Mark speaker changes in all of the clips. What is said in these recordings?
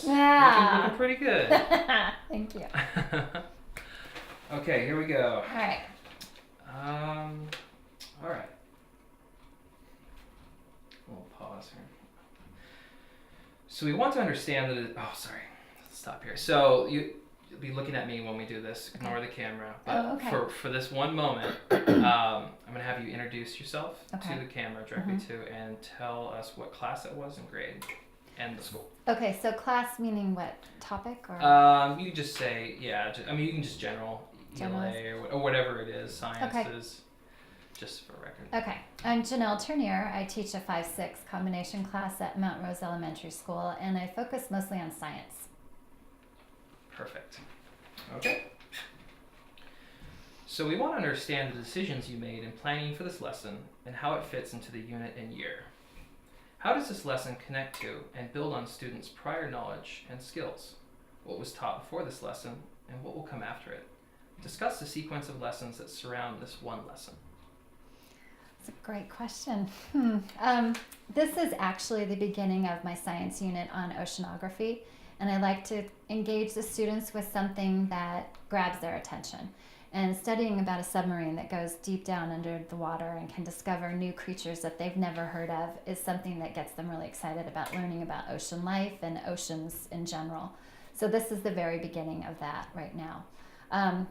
Speaker 1: Yeah.
Speaker 2: Looking pretty good.
Speaker 1: Thank you.
Speaker 2: Okay, here we go.
Speaker 1: All right.
Speaker 2: All right. We'll pause here. So we want to understand that. Sorry. Let's stop here. So you'll be looking at me when we do this. Ignore the camera. But for this one moment, I'm going to have you introduce yourself to the camera directly and tell us what class it was and grade and the school.
Speaker 1: Okay, so class meaning what topic or?
Speaker 2: You can just say you can just general ELA or whatever it is, sciences, just for record.
Speaker 1: Okay, I'm Janelle Turnier. I teach a 5-6 combination class at Mount Rose Elementary School, and I focus mostly on science.
Speaker 2: Perfect. Okay. So we want to understand the decisions you made in planning for this lesson and how it fits into the unit and year. How does this lesson connect to and build on students' prior knowledge and skills? What was taught before this lesson and what will come after it? Discuss the sequence of lessons that surround this one lesson.
Speaker 1: That's a great question. This is actually the beginning of my science unit on oceanography, and I like to engage the students with something that grabs their attention. And studying about a submarine that goes deep down under the water and can discover new creatures that they've never heard of is something that gets them really excited about learning about ocean life and oceans in general. So this is the very beginning of that right now.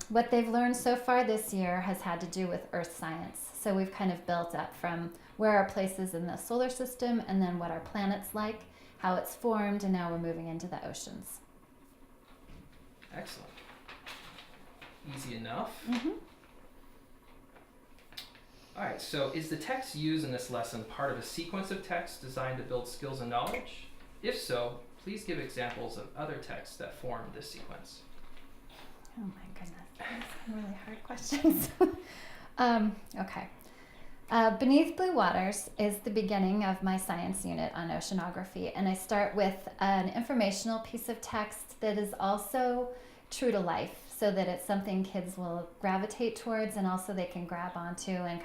Speaker 1: What they've learned so far this year has had to do with earth science. So we've kind of built up from where our place is in the solar system and then what our planet's like, how it's formed, and now we're moving into the oceans.
Speaker 2: Excellent. Easy enough. All right, so is the text used in this lesson part of a sequence of texts designed to build skills and knowledge? If so, please give examples of other texts that form this sequence.
Speaker 1: Oh my goodness, these are really hard questions. Okay. Beneath Blue Waters is the beginning of my science unit on oceanography, and I start with an informational piece of text that is also true to life, so that it's something kids will gravitate towards and also they can grab onto, and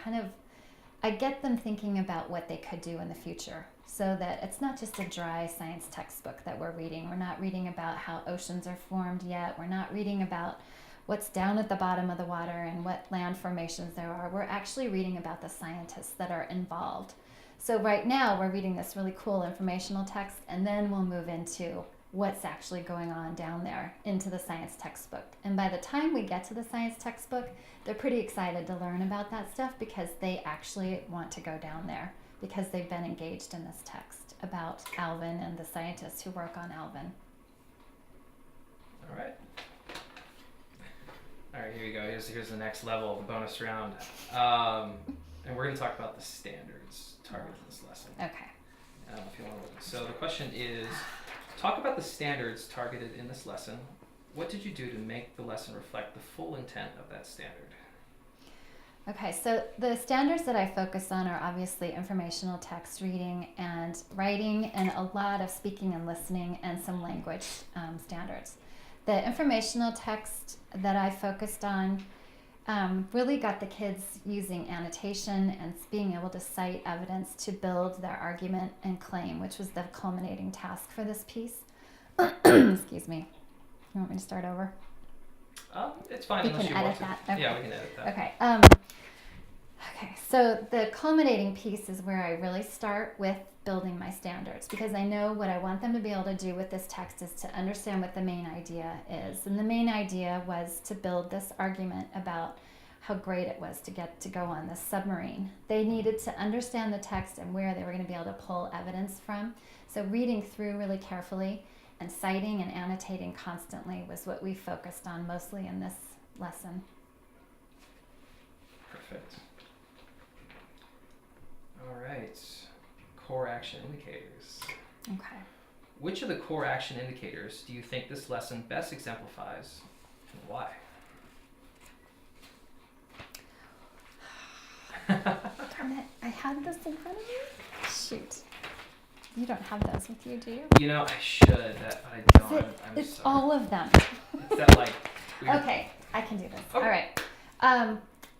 Speaker 1: I get them thinking about what they could do in the future, so that it's not just a dry science textbook that we're reading. We're not reading about how oceans are formed yet. We're not reading about what's down at the bottom of the water and what land formations there are. We're actually reading about the scientists that are involved. So right now we're reading this really cool informational text, and then we'll move into what's actually going on down there into the science textbook. And by the time we get to the science textbook, they're pretty excited to learn about that stuff because they actually want to go down there because they've been engaged in this text about Alvin and the scientists who work on Alvin.
Speaker 2: All right. All right, here you go. Here's the next level, the bonus round. And we're going to talk about the standards targeted for this lesson.
Speaker 1: Okay.
Speaker 2: If you want to look. So the question is, talk about the standards targeted in this lesson. What did you do to make the lesson reflect the full intent of that standard?
Speaker 1: Okay, so the standards that I focus on are obviously informational text reading and writing, and a lot of speaking and listening, and some language standards. The informational text that I focused on really got the kids using annotation and being able to cite evidence to build their argument and claim, which was the culminating task for this piece. Excuse me. You want me to start over?
Speaker 2: It's fine.
Speaker 1: You
Speaker 2: unless
Speaker 1: can
Speaker 2: you
Speaker 1: edit
Speaker 2: want
Speaker 1: that.
Speaker 2: to.
Speaker 1: Okay.
Speaker 2: Yeah, we can edit that.
Speaker 1: Okay. Okay. So the culminating piece is where I really start with building my standards, because I know what I want them to be able to do with this text is to understand what the main idea is. And the main idea was to build this argument about how great it was to get to go on this submarine. They needed to understand the text and where they were going to be able to pull evidence from. So reading through really carefully and citing and annotating constantly was what we focused on mostly in this lesson.
Speaker 2: Perfect. All right. Core action indicators.
Speaker 1: Okay.
Speaker 2: Which of the core action indicators do you think this lesson best exemplifies, and why?
Speaker 1: Darn it, I had this in front of me. Shoot. You don't have those with you, do you?
Speaker 2: You know, I should, but I don't.
Speaker 1: It's
Speaker 2: sorry.
Speaker 1: all of them.
Speaker 2: Is that like weird?
Speaker 1: Okay, I can do this.
Speaker 2: Okay.
Speaker 1: All right.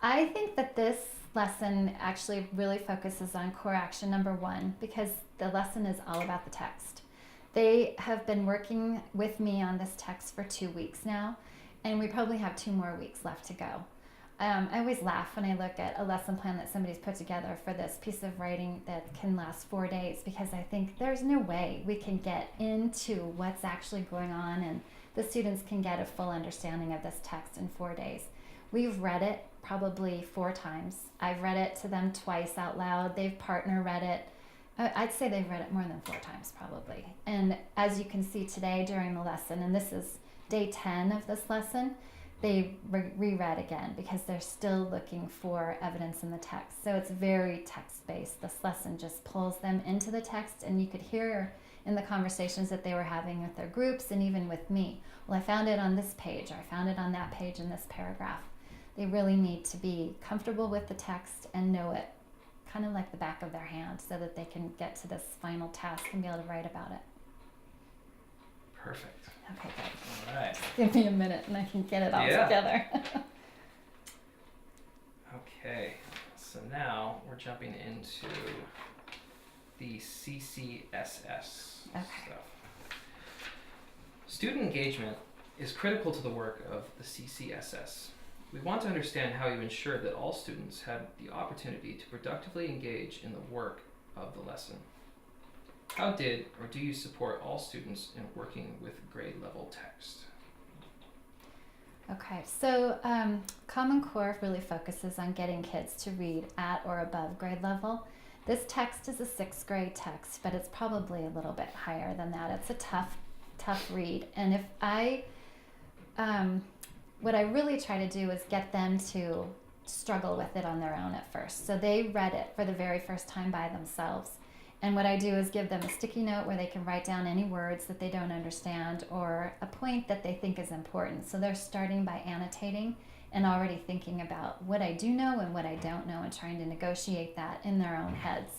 Speaker 1: I think that this lesson actually really focuses on core action number 1, because the lesson is all about the text. They have been working with me on this text for 2 weeks now, and we probably have 2 more weeks left to go. I always laugh when I look at a lesson plan that somebody's put together for this piece of writing that can last 4 days, because I think there's no way we can get into what's actually going on and the students can get a full understanding of this text in 4 days. We've read it probably 4 times. I've read it to them twice out loud. They've partner read it. I'd say they've read it more than 4 times probably. And as you can see today during the lesson, and this is day 10 of this lesson, they reread again because they're still looking for evidence in the text. So it's very text-based. This lesson just pulls them into the text, and you could hear in the conversations that they were having with their groups and even with me. Well, I found it on this page, or I found it on that page in this paragraph. They really need to be comfortable with the text and know it kind of like the back of their hand so that they can get to this final task and be able to write about it.
Speaker 2: Perfect.
Speaker 1: Okay, good.
Speaker 2: All right.
Speaker 1: Just give me a minute and I can get it all together.
Speaker 2: Okay, so now we're jumping into the CCSS stuff. Student engagement is critical to the work of the CCSS. We want to understand how you ensure that all students have the opportunity to productively engage in the work of the lesson. How did or do you support all students in working with grade level text?
Speaker 1: Okay, so Common Core really focuses on getting kids to read at or above grade level. This text is a 6th grade text, but it's probably a little bit higher than that. It's a tough read. And if what I really try to do is get them to struggle with it on their own at first. So they read it for the very first time by themselves. And what I do is give them a sticky note where they can write down any words that they don't understand or a point that they think is important. So they're starting by annotating and already thinking about what I do know and what I don't know and trying to negotiate that in their own heads.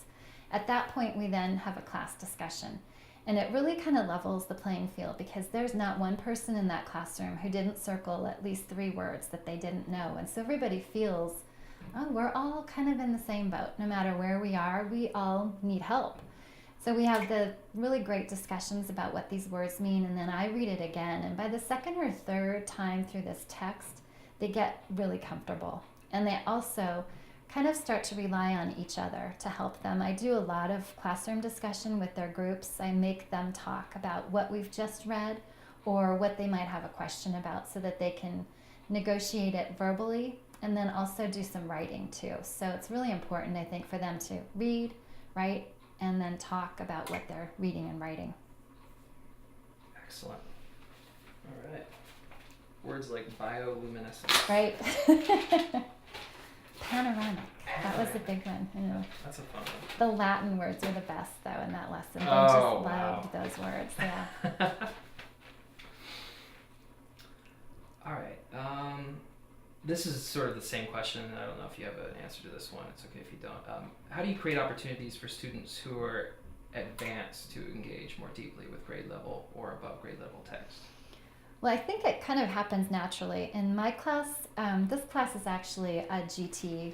Speaker 1: At that point, we then have a class discussion. And it really kind of levels the playing field because there's not one person in that classroom who didn't circle at least 3 words that they didn't know. And so everybody feels, oh, we're all kind of in the same boat. No matter where we are, we all need help. So we have the really great discussions about what these words mean, and then I read it again. And by the 2nd or 3rd time through this text, they get really comfortable. And they also kind of start to rely on each other to help them. I do a lot of classroom discussion with their groups. I make them talk about what we've just read or what they might have a question about so that they can negotiate it verbally and then also do some writing too. So it's really important, I think, for them to read, write, and then talk about what they're reading and writing.
Speaker 2: Excellent. All right. Words like bioluminescence.
Speaker 1: Right. Panoramic. That was a big one. Yeah.
Speaker 2: That's a fun one.
Speaker 1: The Latin words are the best, though, in that lesson. They just loved those words. Yeah.
Speaker 2: All right. This is sort of the same question. I don't know if you have an answer to this one. It's okay if you don't. How do you create opportunities for students who are advanced to engage more deeply with grade level or above grade level text?
Speaker 1: Well, I think it kind of happens naturally. In my class, this class is actually a GT,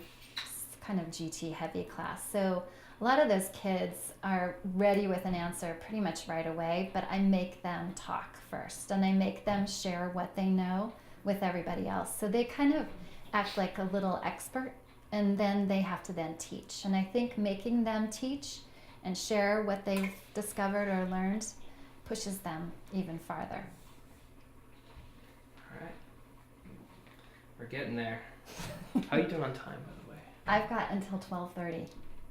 Speaker 1: kind of GT heavy class. So a lot of those kids are ready with an answer pretty much right away, but I make them talk first and I make them share what they know with everybody else. So they kind of act like a little expert and then they have to then teach. And I think making them teach and share what they've discovered or learned pushes them even farther.
Speaker 2: All right. We're getting there. How are you doing on time, by the way?
Speaker 1: I've got until 12:30.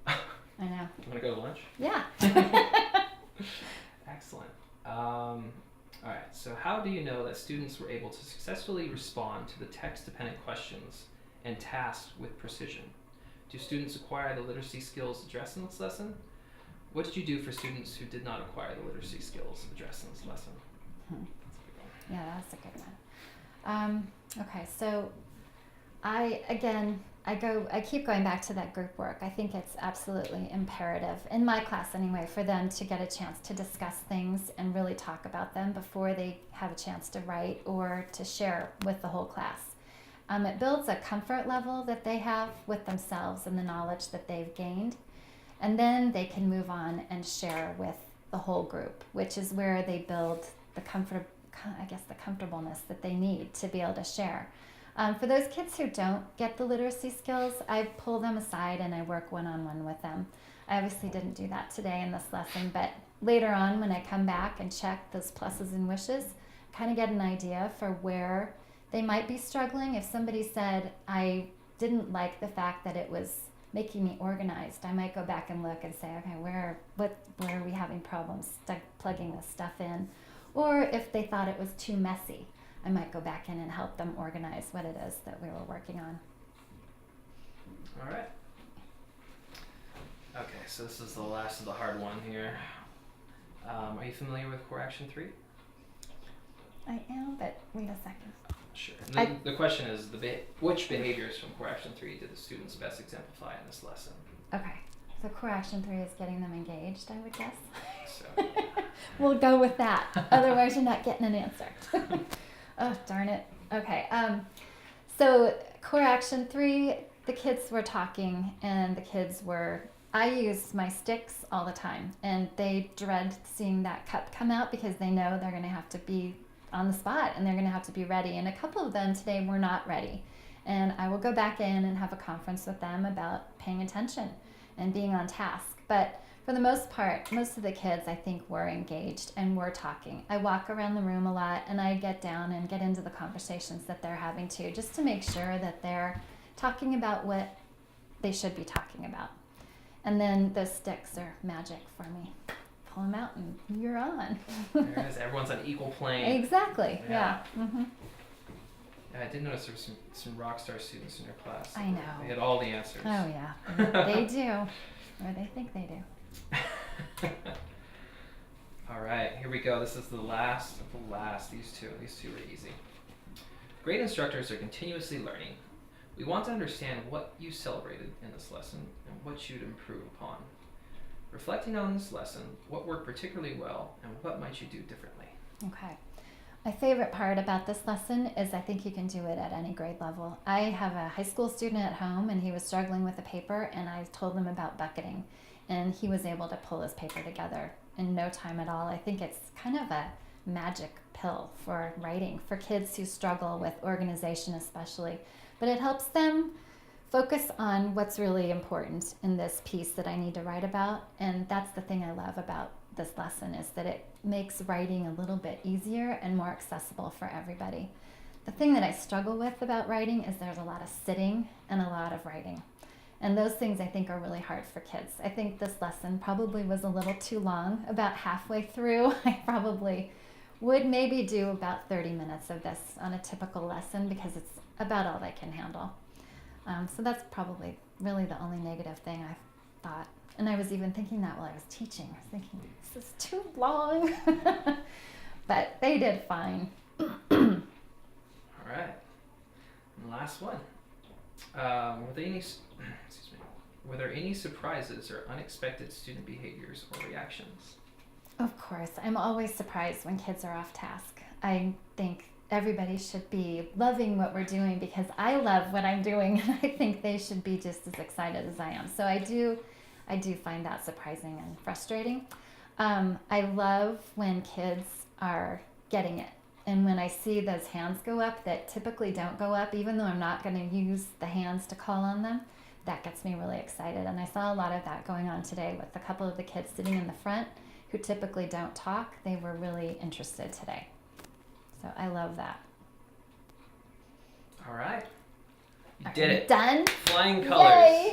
Speaker 1: I know.
Speaker 2: You want to go to lunch?
Speaker 1: Yeah.
Speaker 2: Excellent. All right, so how do you know that students were able to successfully respond to the text-dependent questions and tasks with precision? Do students acquire the literacy skills addressed in this lesson? What did you do for students who did not acquire the literacy skills addressed in this lesson?
Speaker 1: Yeah, that's a good one. Okay, so I keep going back to that group work. I think it's absolutely imperative, in my class anyway, for them to get a chance to discuss things and really talk about them before they have a chance to write or to share with the whole class. It builds a comfort level that they have with themselves and the knowledge that they've gained. And then they can move on and share with the whole group, which is where they build the comfortableness that they need to be able to share. For those kids who don't get the literacy skills, I pull them aside and I work one-on-one with them. I obviously didn't do that today in this lesson, but later on when I come back and check those pluses and wishes, kind of get an idea for where they might be struggling. If somebody said, I didn't like the fact that it was making me organized, I might go back and look and say, okay, where are we having problems plugging this stuff in? Or if they thought it was too messy, I might go back in and help them organize what it is that we were working on.
Speaker 2: All right. Okay, so this is the last of the hard one here. Are you familiar with Core Action 3?
Speaker 1: I am, but wait a second.
Speaker 2: Sure. The question is, which behaviors from Core Action 3 did the students best exemplify in this lesson?
Speaker 1: Okay, so Core Action 3 is getting them engaged, I would guess.
Speaker 2: So.
Speaker 1: We'll go with that. Otherwise, you're not getting an answer. Oh, darn it. Okay, so Core Action 3, the kids were talking and the kids were, I use my sticks all the time and they dread seeing that cup come out because they know they're going to have to be on the spot and they're going to have to be ready. And a couple of them today were not ready. And I will go back in and have a conference with them about paying attention and being on task. But for the most part, most of the kids I think were engaged and were talking. I walk around the room a lot and I get down and get into the conversations that they're having too, just to make sure that they're talking about what they should be talking about. And then the sticks are magic for me. Pull them out and you're on.
Speaker 2: There it is. Everyone's on equal plane.
Speaker 1: Exactly. Yeah. Mm-hmm.
Speaker 2: Yeah, I did notice there were some rock star students in your class.
Speaker 1: I know.
Speaker 2: They had all the answers.
Speaker 1: Oh yeah, they do, or they think they do.
Speaker 2: All right, here we go. This is the last of the last. These two were easy. Great instructors are continuously learning. We want to understand what you celebrated in this lesson and what you'd improve upon. Reflecting on this lesson, what worked particularly well and what might you do differently?
Speaker 1: Okay. My favorite part about this lesson is I think you can do it at any grade level. I have a high school student at home and he was struggling with a paper and I told him about bucketing and he was able to pull his paper together in no time at all. I think it's kind of a magic pill for writing for kids who struggle with organization especially, but it helps them focus on what's really important in this piece that I need to write about. And that's the thing I love about this lesson is that it makes writing a little bit easier and more accessible for everybody. The thing that I struggle with about writing is there's a lot of sitting and a lot of writing. And those things I think are really hard for kids. I think this lesson probably was a little too long. About halfway through, I probably would maybe do about 30 minutes of this on a typical lesson because it's about all they can handle. So that's probably really the only negative thing I thought. And I was even thinking that while I was teaching. I was thinking, this is too long. But they did fine.
Speaker 2: All right. And last one. Were there any surprises or unexpected student behaviors or reactions?
Speaker 1: Of course. I'm always surprised when kids are off task. I think everybody should be loving what we're doing because I love what I'm doing and I think they should be just as excited as I am. So I do find that surprising and frustrating. I love when kids are getting it. And when I see those hands go up that typically don't go up, even though I'm not going to use the hands to call on them, that gets me really excited. And I saw a lot of that going on today with a couple of the kids sitting in the front who typically don't talk. They were really interested today. So I love that.
Speaker 2: All right. You did it.
Speaker 1: Done?
Speaker 2: Flying colors.
Speaker 1: Yay!